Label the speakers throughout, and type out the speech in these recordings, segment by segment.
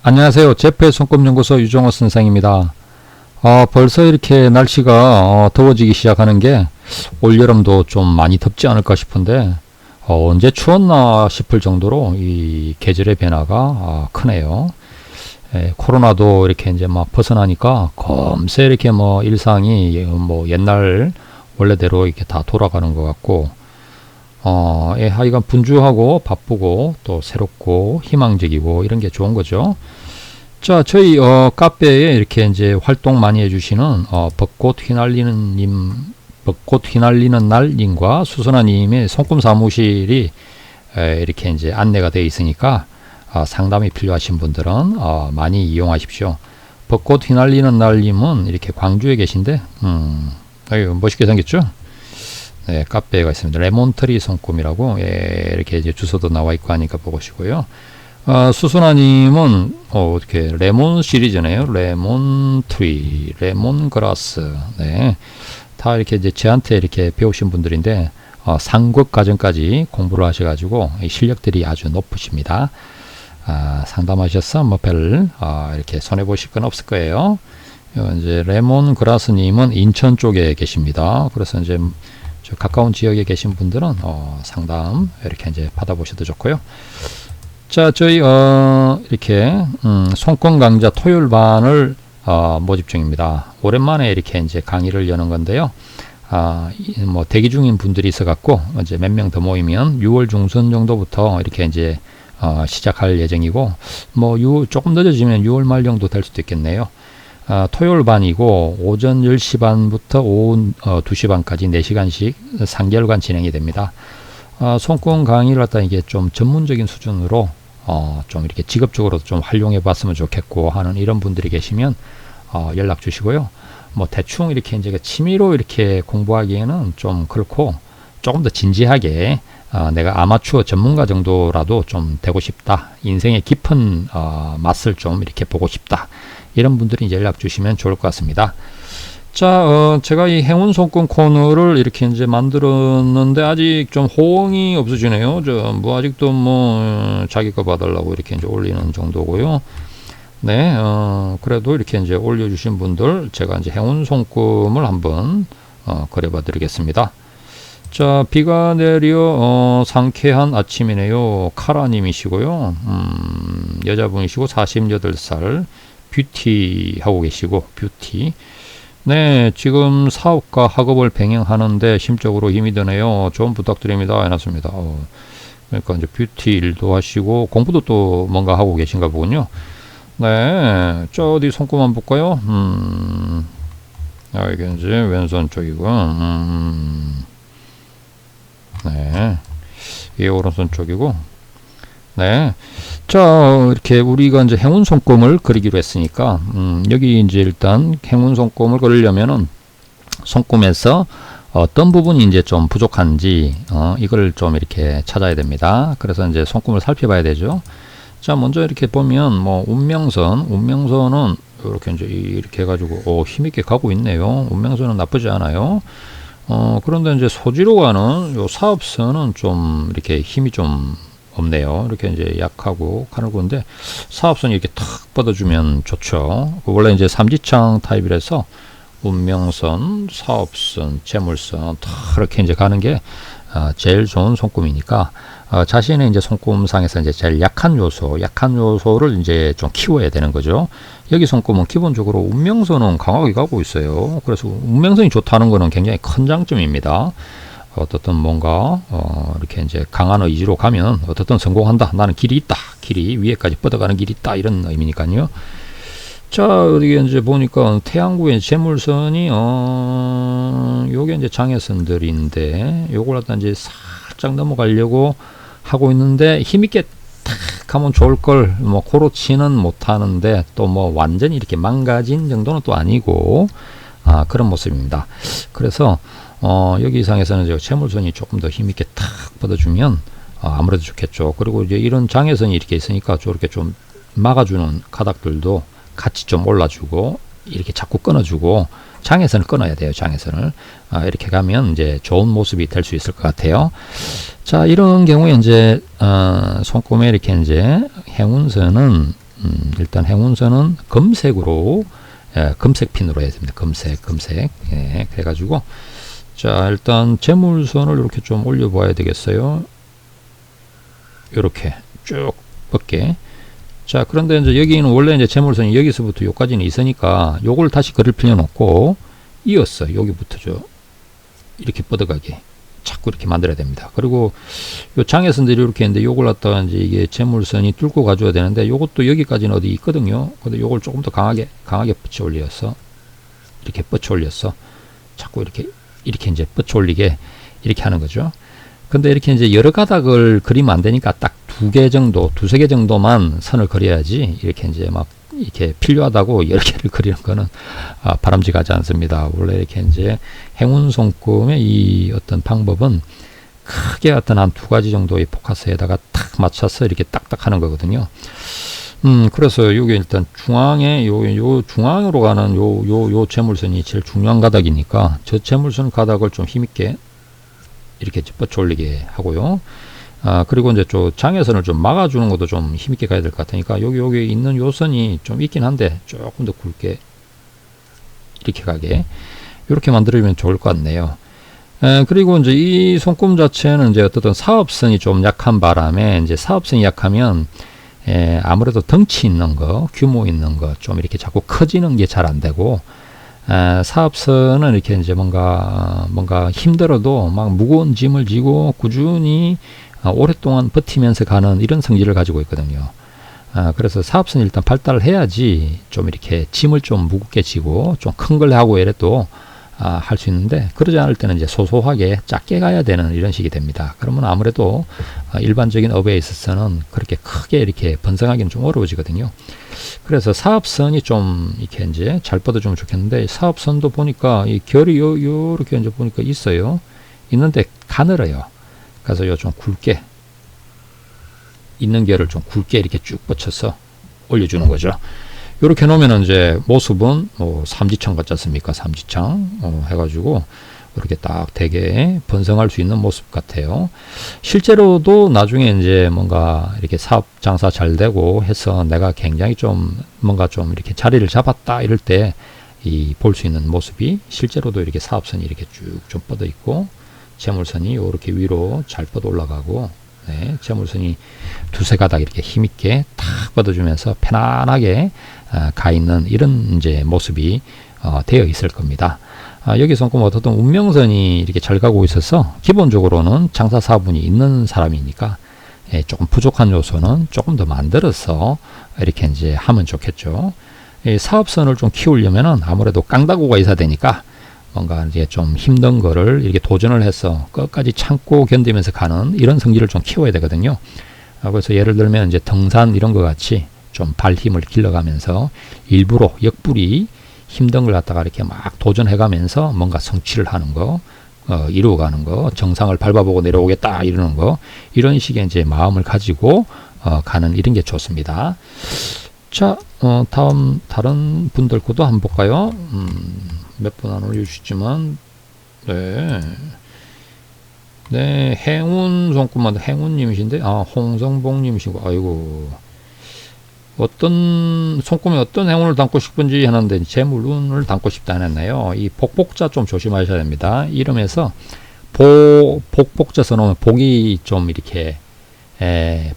Speaker 1: 안녕하세요. 제프의 손금연구소 유종호 선생입니다. 벌써 이렇게 날씨가 더워지기 시작하는 게 올여름도 좀 많이 덥지 않을까 싶은데 언제 추웠나 싶을 정도로 이 계절의 변화가 크네요. 코로나도 이렇게 이제 막 벗어나니까 검새 이렇게 뭐 일상이 뭐 옛날 원래대로 이렇게 다 돌아가는 것 같고 하여간 분주하고 바쁘고 또 새롭고 희망적이고 이런 게 좋은 거죠. 자, 저희 카페에 이렇게 이제 활동 많이 해주시는 벚꽃 휘날리는 날님과 수선아님의 손금 사무실이 이렇게 이제 안내가 되어 있으니까 상담이 필요하신 분들은 많이 이용하십시오. 벚꽃 휘날리는 날님은 이렇게 광주에 계신데, 아유 멋있게 생겼죠? 네, 카페가 있습니다. 레몬트리 손금이라고 이렇게 이제 주소도 나와 있고 하니까 보시고요. 수순아님은 어떻게 레몬 시리즈네요. 레몬트리, 레몬그라스. 네, 다 이렇게 이제 저한테 이렇게 배우신 분들인데 상급 과정까지 공부를 하셔가지고 실력들이 아주 높으십니다. 상담하셔서 뭐 별 이렇게 손해 보실 건 없을 거예요. 이제 레몬그라스님은 인천 쪽에 계십니다. 그래서 이제 가까운 지역에 계신 분들은 상담 이렇게 이제 받아보셔도 좋고요. 자, 저희 이렇게 손금 강좌 토요일 반을 모집 중입니다. 오랜만에 이렇게 이제 강의를 여는 건데요. 뭐 대기 중인 분들이 있어갖고 이제 몇 명 더 모이면 6월 중순 정도부터 이렇게 이제 시작할 예정이고 뭐 조금 늦어지면 6월 말 정도 될 수도 있겠네요. 토요일 반이고 오전 10시 반부터 오후 2시 반까지 4시간씩 3개월간 진행이 됩니다. 손금 강의를 갖다 이게 좀 전문적인 수준으로 좀 이렇게 직업적으로 좀 활용해 봤으면 좋겠고 하는 이런 분들이 계시면 연락 주시고요. 뭐 대충 이렇게 이제 취미로 이렇게 공부하기에는 좀 그렇고 조금 더 진지하게 내가 아마추어 전문가 정도라도 좀 되고 싶다. 인생의 깊은 맛을 좀 이렇게 보고 싶다. 이런 분들이 이제 연락 주시면 좋을 것 같습니다. 자, 제가 이 행운 손금 코너를 이렇게 이제 만들었는데 아직 좀 호응이 없으시네요. 뭐 아직도 뭐 자기 거 봐달라고 이렇게 이제 올리는 정도고요. 네, 그래도 이렇게 이제 올려주신 분들 제가 이제 행운 손금을 한번 그려봐 드리겠습니다. 자, 비가 내려 상쾌한 아침이네요. 카라님이시고요. 여자분이시고 48살 뷰티 하고 계시고 뷰티. 네, 지금 사업과 학업을 병행하는데 심적으로 힘이 드네요. 좀 부탁드립니다. 해놨습니다. 그러니까 이제 뷰티 일도 하시고 공부도 또 뭔가 하고 계신가 보군요. 네, 저 어디 손금 한번 볼까요? 이게 이제 왼손 쪽이고, 네, 이게 오른손 쪽이고, 네. 자, 이렇게 우리가 이제 행운 손금을 그리기로 했으니까, 여기 이제 일단 행운 손금을 그리려면은 손금에서 어떤 부분이 이제 좀 부족한지, 이걸 좀 이렇게 찾아야 됩니다. 그래서 이제 손금을 살펴봐야 되죠. 자, 먼저 이렇게 보면, 뭐, 운명선은 이렇게 이제 이렇게 해가지고, 힘있게 가고 있네요. 운명선은 나쁘지 않아요. 그런데 이제 소지로 가는 요 사업선은 좀 이렇게 힘이 좀 없네요. 이렇게 이제 약하고 가는 건데 사업선이 이렇게 탁 뻗어주면 좋죠. 원래 이제 삼지창 타입이라서 운명선, 사업선, 재물선 탁 이렇게 이제 가는 게 제일 좋은 손금이니까 자신의 이제 손금상에서 이제 제일 약한 요소를 이제 좀 키워야 되는 거죠. 여기 손금은 기본적으로 운명선은 강하게 가고 있어요. 그래서 운명선이 좋다는 것은 굉장히 큰 장점입니다. 어떻든 뭔가 이렇게 이제 강한 의지로 가면 어떻든 성공한다. 나는 길이 있다. 길이 위에까지 뻗어가는 길이 있다. 이런 의미니까요. 자, 어디 이제 보니까 태양구의 재물선이 요게 이제 장애선들인데 요걸 갖다 이제 살짝 넘어가려고 하고 있는데 힘있게 탁 하면 좋을 걸 뭐 고렇지는 못하는데 또 뭐 완전히 이렇게 망가진 정도는 또 아니고 그런 모습입니다. 그래서 여기 이상에서는 이제 재물선이 조금 더 힘있게 탁 뻗어주면 아무래도 좋겠죠. 그리고 이제 이런 장애선이 이렇게 있으니까 저렇게 좀 막아주는 가닥들도 같이 좀 올라주고 이렇게 자꾸 끊어주고 장애선을 끊어야 돼요. 장애선을 이렇게 가면 이제 좋은 모습이 될 수 있을 것 같아요. 자, 이런 경우에 이제 손금에 이렇게 이제 행운선은 일단 행운선은 금색으로, 금색 핀으로 해야 됩니다. 금색. 예, 그래가지고, 자, 일단 재물선을 이렇게 좀 올려봐야 되겠어요. 이렇게 쭉 뻗게. 자, 그런데 이제 여기는 원래 이제 재물선이 여기서부터 여기까지는 있으니까 요걸 다시 그릴 필요는 없고, 이었어. 여기부터죠. 이렇게 뻗어가게. 자꾸 이렇게 만들어야 됩니다. 그리고 요 장애선들이 이렇게 있는데 요걸 갖다가 이제 이게 재물선이 뚫고 가줘야 되는데 요것도 여기까지는 어디 있거든요. 근데 요걸 조금 더 강하게 뻗쳐 올렸어. 이렇게 뻗쳐 올렸어. 자꾸 이렇게 이제 뻗쳐 올리게 이렇게 하는 거죠. 근데 이렇게 이제 여러 가닥을 그리면 안 되니까 딱 두세 개 정도만 선을 그려야지, 이렇게 이제 막 이렇게 필요하다고 여러 개를 그리는 거는 바람직하지 않습니다. 원래 이렇게 이제 행운 손금의 이 어떤 방법은 크게 어떤 한 2가지 정도의 포커스에다가 탁 맞춰서 이렇게 딱딱 하는 거거든요. 그래서 요게 일단 중앙에 요 중앙으로 가는 요 재물선이 제일 중요한 가닥이니까 저 재물선 가닥을 좀 힘있게 이렇게 뻗쳐 올리게 하고요. 그리고 이제 좀 장애선을 좀 막아주는 것도 좀 힘있게 가야 될 것 같으니까 여기 있는 요 선이 좀 있긴 한데 조금 더 굵게 이렇게 가게 이렇게 만들면 좋을 것 같네요. 그리고 이제 이 손금 자체는 이제 어떤 사업성이 좀 약한 바람에, 이제 사업성이 약하면 아무래도 덩치 있는 거, 규모 있는 거 좀 이렇게 자꾸 커지는 게 잘 안 되고, 사업선은 이렇게 이제 뭔가 힘들어도 막 무거운 짐을 지고 꾸준히 오랫동안 버티면서 가는 이런 성질을 가지고 있거든요. 그래서 사업선이 일단 발달을 해야지 좀 이렇게 짐을 좀 무겁게 지고 좀 큰 걸 하고 이래도 할 수 있는데, 그러지 않을 때는 이제 소소하게 작게 가야 되는 이런 식이 됩니다. 그러면 아무래도 일반적인 업에 있어서는 그렇게 크게 이렇게 번성하기는 좀 어려워지거든요. 그래서 사업선이 좀 이렇게 이제 잘 뻗어주면 좋겠는데, 사업선도 보니까 이 결이 요렇게 이제 보니까 있어요. 있는데 가늘어요. 그래서 요 좀 굵게 있는 결을 좀 굵게 이렇게 쭉 뻗쳐서 올려주는 거죠. 이렇게 놓으면 이제 모습은 삼지창 같지 않습니까? 삼지창 해가지고 이렇게 딱 되게 번성할 수 있는 모습 같아요. 실제로도 나중에 이제 뭔가 이렇게 사업 장사 잘 되고 해서 내가 굉장히 좀 뭔가 좀 이렇게 자리를 잡았다 이럴 때 이 볼 수 있는 모습이, 실제로도 이렇게 사업선이 이렇게 쭉 좀 뻗어 있고 재물선이 이렇게 위로 잘 뻗어 올라가고, 네, 재물선이 2-3 가닥 이렇게 힘있게 탁 뻗어주면서 편안하게 가 있는 이런 이제 모습이 되어 있을 겁니다. 여기 손금 어떻든 운명선이 이렇게 잘 가고 있어서 기본적으로는 장사 사분이 있는 사람이니까 조금 부족한 요소는 조금 더 만들어서 이렇게 이제 하면 좋겠죠. 사업선을 좀 키우려면은 아무래도 깡다구가 있어야 되니까 뭔가 이제 좀 힘든 거를 이렇게 도전을 해서 끝까지 참고 견디면서 가는 이런 성질을 좀 키워야 되거든요. 그래서 예를 들면 이제 등산 이런 거 같이 좀 발 힘을 길러가면서 일부러 역부리 힘든 걸 갖다가 이렇게 막 도전해가면서 뭔가 성취를 하는 거, 이루어가는 거, 정상을 밟아보고 내려오겠다 이러는 거, 이런 식의 이제 마음을 가지고 가는 이런 게 좋습니다. 자, 다른 분들 것도 한번 볼까요? 몇 분 안 올려주시지만, 네, 행운 손금만 행운님이신데, 홍성봉님이시고, 아이고, 어떤 손금에 어떤 행운을 담고 싶은지 하는데 재물운을 담고 싶다 했나요? 이 복복자 좀 조심하셔야 됩니다. 이름에서 복복자 써놓으면 복이 좀 이렇게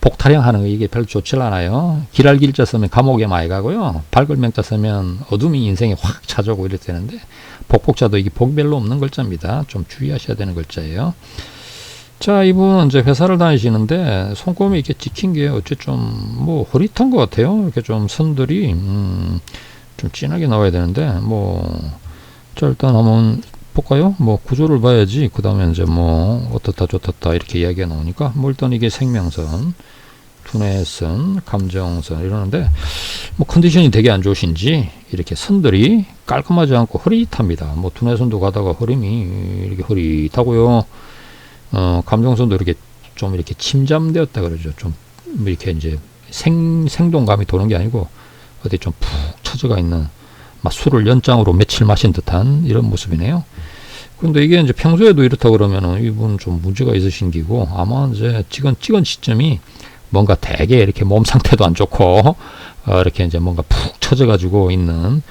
Speaker 1: 복타령하는 거 이게 별로 좋지 않아요. 길알길자 쓰면 감옥에 많이 가고요. 발글명자 쓰면 어둠이 인생에 확 찾아오고 이럴 때는데, 복복자도 이게 복이 별로 없는 글자입니다. 좀 주의하셔야 되는 글자예요. 자, 이분은 이제 회사를 다니시는데 손금이 이렇게 찍힌 게 어째 좀 뭐 흐릿한 것 같아요. 이렇게 좀 선들이 좀 진하게 나와야 되는데 자, 일단 한번 볼까요? 구조를 봐야지 그 다음에 이제 어떻다 좋다 이렇게 이야기가 나오니까, 일단 이게 생명선, 두뇌선, 감정선 이러는데 컨디션이 되게 안 좋으신지 이렇게 선들이 깔끔하지 않고 흐릿합니다. 두뇌선도 가다가 흐름이 이렇게 흐릿하고요. 감정선도 이렇게 좀 이렇게 침잠되었다 그러죠. 좀 이렇게 이제 생동감이 도는 게 아니고 어디 좀 푹 처져가 있는, 막 술을 연장으로 며칠 마신 듯한 이런 모습이네요. 근데 이게 이제 평소에도 이렇다 그러면은 이분 좀 문제가 있으신 기고, 아마 이제 찍은 시점이 뭔가 되게 이렇게 몸 상태도 안 좋고 이렇게 이제 뭔가 푹 처져 가지고 있는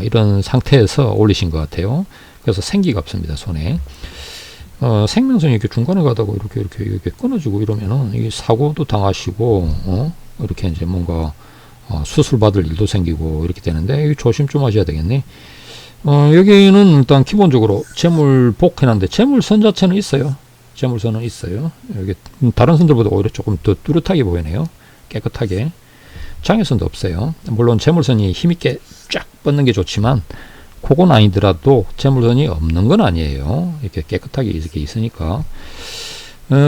Speaker 1: 이런 상태에서 올리신 것 같아요. 그래서 생기가 없습니다, 손에. 생명선이 이렇게 중간에 가다가 이렇게 끊어지고 이러면은 이게 사고도 당하시고 이렇게 이제 뭔가 수술 받을 일도 생기고 이렇게 되는데 이거 조심 좀 하셔야 되겠네. 여기는 일단 기본적으로 재물복 해놨는데 재물선 자체는 있어요. 재물선은 있어요. 여기 다른 선들보다 오히려 조금 더 뚜렷하게 보이네요. 깨끗하게. 장애선도 없어요. 물론 재물선이 힘있게 쫙 뻗는 게 좋지만 그건 아니더라도 재물선이 없는 건 아니에요. 이렇게 깨끗하게 이렇게 있으니까.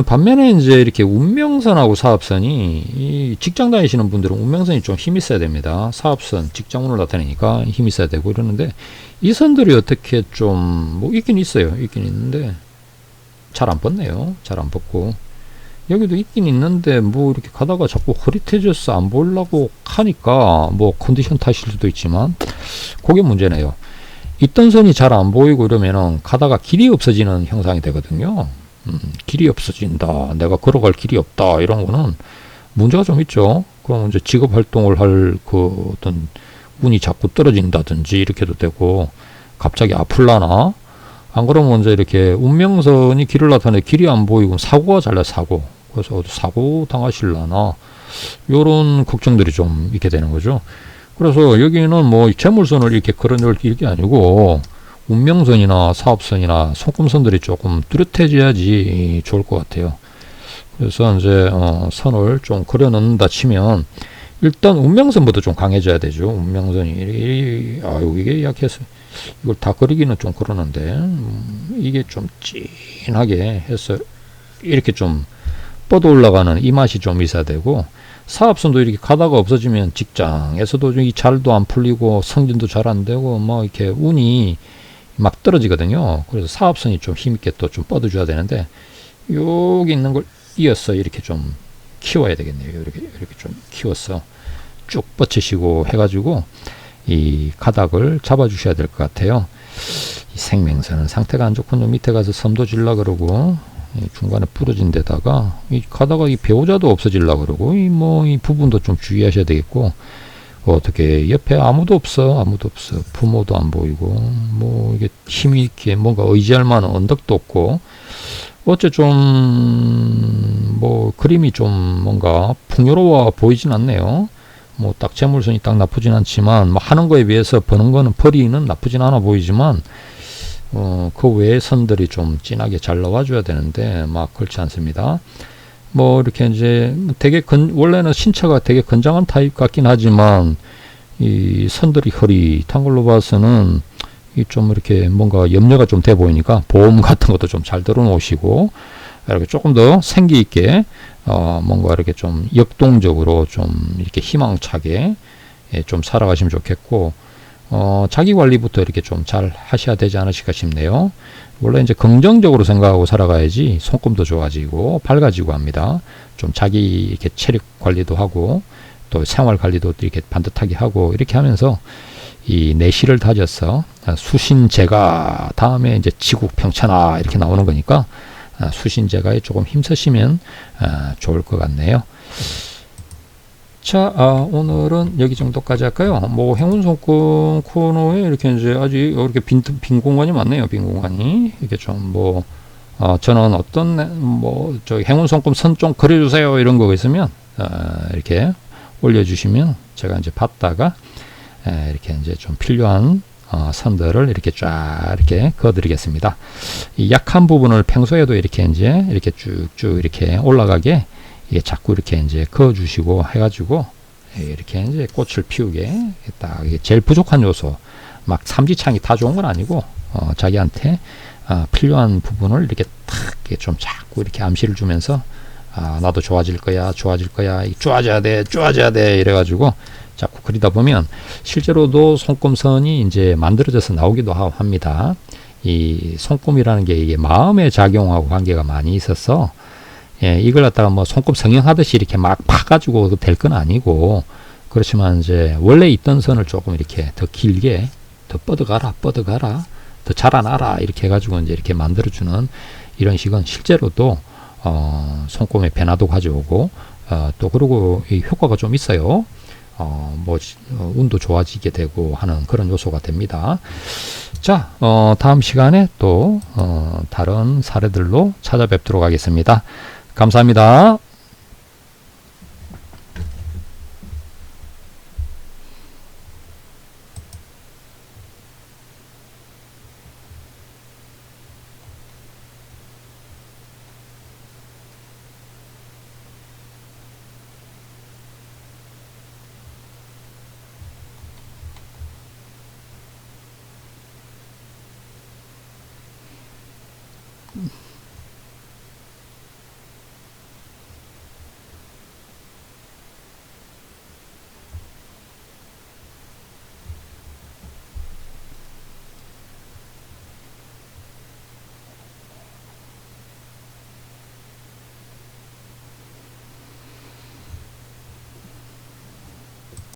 Speaker 1: 반면에 이제 이렇게 운명선하고 사업선이 이 직장 다니시는 분들은 운명선이 좀 힘이 있어야 됩니다. 사업선, 직장운을 나타내니까 힘이 있어야 되고 이러는데 이 선들이 어떻게 좀 뭐 있긴 있어요. 있긴 있는데 잘 안 뻗네요. 잘 안 뻗고 여기도 있긴 있는데 뭐 이렇게 가다가 자꾸 흐릿해져서 안 보이려고 하니까 뭐 컨디션 탓일 수도 있지만 그게 문제네요. 있던 선이 잘 안 보이고 이러면은 가다가 길이 없어지는 형상이 되거든요. 길이 없어진다. 내가 걸어갈 길이 없다. 이런 거는 문제가 좀 있죠. 그럼 이제 직업 활동을 할 그 어떤 운이 자꾸 떨어진다든지 이렇게도 되고 갑자기 아플라나 안 그러면 이제 이렇게 운명선이 길을 나타내 길이 안 보이고 사고가 잘나 사고 그래서 사고 당하실라나 요런 걱정들이 좀 있게 되는 거죠. 그래서 여기는 뭐 재물선을 이렇게 걸어놓을 게 아니고 운명선이나 사업선이나 손금선들이 조금 뚜렷해져야지 좋을 것 같아요. 그래서 이제 선을 좀 그려놓는다 치면 일단 운명선부터 좀 강해져야 되죠. 운명선이 이게 약해서 이걸 다 그리기는 좀 그러는데 이게 좀 진하게 해서 이렇게 좀 뻗어 올라가는 이 맛이 좀 있어야 되고 사업선도 이렇게 가다가 없어지면 직장에서도 이 잘도 안 풀리고 승진도 잘 안 되고 뭐 이렇게 운이 막 떨어지거든요. 그래서 사업선이 좀 힘있게 또 좀 뻗어줘야 되는데 여기 있는 걸 이어서 이렇게 좀 키워야 되겠네요. 이렇게 좀 키워서 쭉 뻗치시고 해가지고 이 가닥을 잡아주셔야 될 것 같아요. 이 생명선은 상태가 안 좋군요. 밑에 가서 섬도 질라 그러고 중간에 부러진 데다가 이 가다가 이 배우자도 없어질라 그러고 이 부분도 좀 주의하셔야 되겠고 어떻게 옆에 아무도 없어 부모도 안 보이고 뭐 이게 힘이 있게 뭔가 의지할 만한 언덕도 없고 어째 좀 뭐 그림이 좀 뭔가 풍요로워 보이진 않네요. 뭐 딱 재물선이 딱 나쁘진 않지만 뭐 하는 거에 비해서 버는 거는 벌이는 나쁘진 않아 보이지만 그 외의 선들이 좀 진하게 잘 나와줘야 되는데 막 그렇지 않습니다. 뭐 이렇게 이제 되게 원래는 신체가 되게 건장한 타입 같긴 하지만 이 선들이 흐릿한 걸로 봐서는 이 좀 이렇게 뭔가 염려가 좀 돼 보이니까 보험 같은 것도 좀 잘 들어 놓으시고 이렇게 조금 더 생기 있게 뭔가 이렇게 좀 역동적으로 좀 이렇게 희망차게 좀 살아가시면 좋겠고 자기 관리부터 이렇게 좀 잘 하셔야 되지 않으실까 싶네요. 원래 이제 긍정적으로 생각하고 살아가야지 손금도 좋아지고 밝아지고 합니다. 좀 자기 이렇게 체력 관리도 하고 또 생활 관리도 이렇게 반듯하게 하고 이렇게 하면서 이 내실을 다져서 수신제가 다음에 이제 지국평천하 이렇게 나오는 거니까 수신제가에 조금 힘쓰시면 좋을 것 같네요. 자, 오늘은 여기 정도까지 할까요? 뭐 행운손금 코너에 이렇게 이제 아직 이렇게 빈 공간이 많네요. 빈 공간이 이렇게 좀 뭐 저는 어떤 뭐 저 행운손금 선 좀 그려주세요 이런 거 있으면 이렇게 올려주시면 제가 이제 봤다가 이렇게 이제 좀 필요한 선들을 이렇게 쫙 이렇게 그어드리겠습니다. 이 약한 부분을 평소에도 이렇게 이제 이렇게 쭉쭉 이렇게 올라가게 이게 자꾸 이렇게 이제 그어주시고 해가지고 이렇게 이제 꽃을 피우게 딱 이게 제일 부족한 요소 막 삼지창이 다 좋은 건 아니고 자기한테 필요한 부분을 이렇게 탁 좀 자꾸 이렇게 암시를 주면서 나도 좋아질 거야 좋아져야 돼 이래가지고 자꾸 그리다 보면 실제로도 손금선이 이제 만들어져서 나오기도 합니다. 이 손금이라는 게 이게 마음의 작용하고 관계가 많이 있어서 이걸 갖다가 뭐 손금 성형하듯이 이렇게 막 파가지고 될 건 아니고 그렇지만 이제 원래 있던 선을 조금 이렇게 더 길게 더 뻗어가라 더 자라나라 이렇게 해가지고 이제 이렇게 만들어주는 이런 식은 실제로도 손금의 변화도 가져오고 또 그리고 이 효과가 좀 있어요. 운도 좋아지게 되고 하는 그런 요소가 됩니다. 자, 다음 시간에 또 다른 사례들로 찾아뵙도록 하겠습니다. 감사합니다.